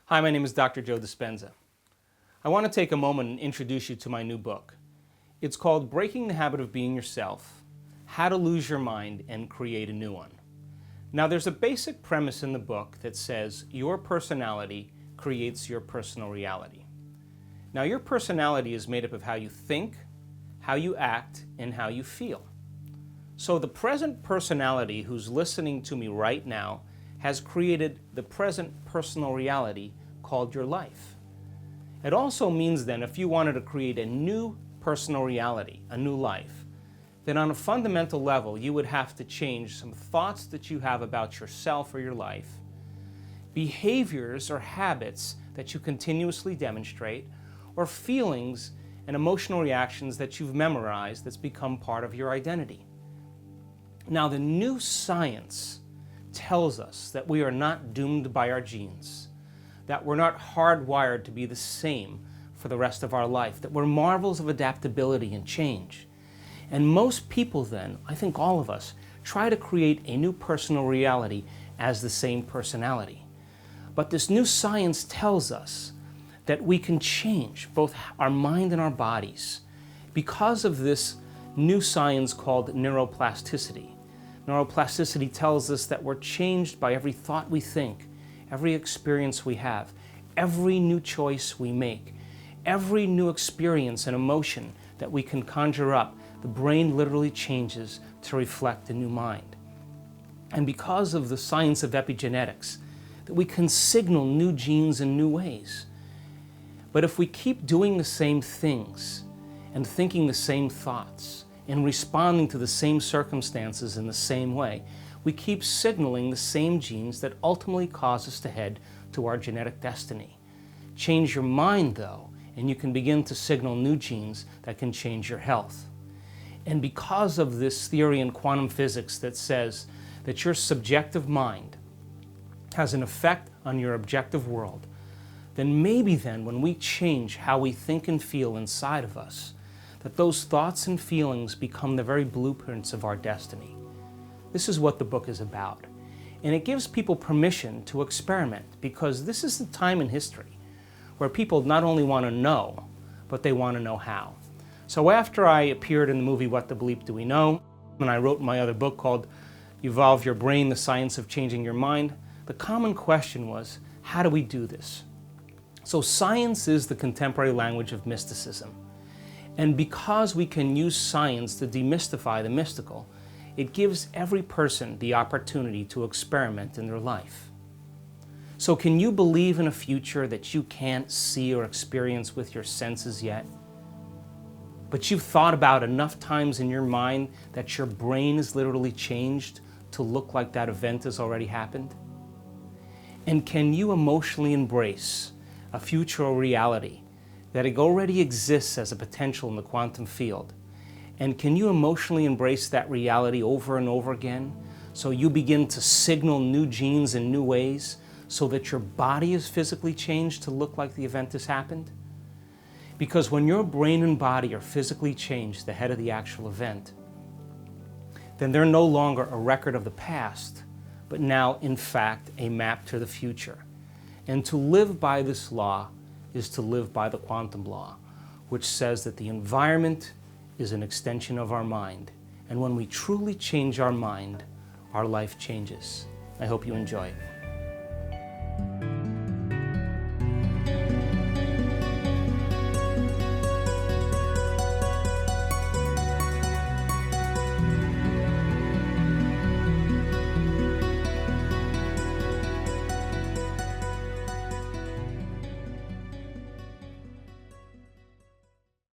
Hi, my name is Dr. Joe Dispenza. I want to take a moment and introduce you to my new book. It's called Breaking the Habit of Being Yourself: How to Lose Your Mind and Create a New One. Now, there's a basic premise in the book that says your personality creates your personal reality. Now, your personality is made up of how you think, how you act, and how you feel. So the present personality who's listening to me right now has created the present personal reality called your life. It also means then if you wanted to create a new personal reality, a new life, then on a fundamental level you would have to change some thoughts that you have about yourself or your life, behaviors or habits that you continuously demonstrate, or feelings and emotional reactions that you've memorized that's become part of your identity. Now, the new science tells us that we are not doomed by our genes, that we're not hardwired to be the same for the rest of our life, that we're marvels of adaptability and change. And most people then, I think all of us, try to create a new personal reality as the same personality. But this new science tells us that we can change both our mind and our bodies because of this new science called neuroplasticity. Neuroplasticity tells us that we're changed by every thought we think, every experience we have, every new choice we make, every new experience and emotion that we can conjure up. The brain literally changes to reflect a new mind. And because of the science of epigenetics, that we can signal new genes in new ways. But if we keep doing the same things and thinking the same thoughts and responding to the same circumstances in the same way, we keep signaling the same genes that ultimately cause us to head to our genetic destiny. Change your mind, though, and you can begin to signal new genes that can change your health. And because of this theory in quantum physics that says that your subjective mind has an effect on your objective world, then maybe then when we change how we think and feel inside of us, that those thoughts and feelings become the very blueprints of our destiny. This is what the book is about. And it gives people permission to experiment, because this is the time in history where people not only want to know, but they want to know how. So after I appeared in the movie What the Bleep Do We Know, and I wrote my other book called Evolve Your Brain: The Science of Changing Your Mind, the common question was, how do we do this? So science is the contemporary language of mysticism. And because we can use science to demystify the mystical, it gives every person the opportunity to experiment in their life. So can you believe in a future that you can't see or experience with your senses yet? But you've thought about enough times in your mind that your brain is literally changed to look like that event has already happened? And can you emotionally embrace a future or reality that it already exists as a potential in the quantum field? And can you emotionally embrace that reality over and over again, so you begin to signal new genes in new ways so that your body is physically changed to look like the event has happened? Because when your brain and body are physically changed ahead of the actual event, then they're no longer a record of the past, but now, in fact, a map to the future. And to live by this law is to live by the quantum law, which says that the environment is an extension of our mind. And when we truly change our mind, our life changes. I hope you enjoy it.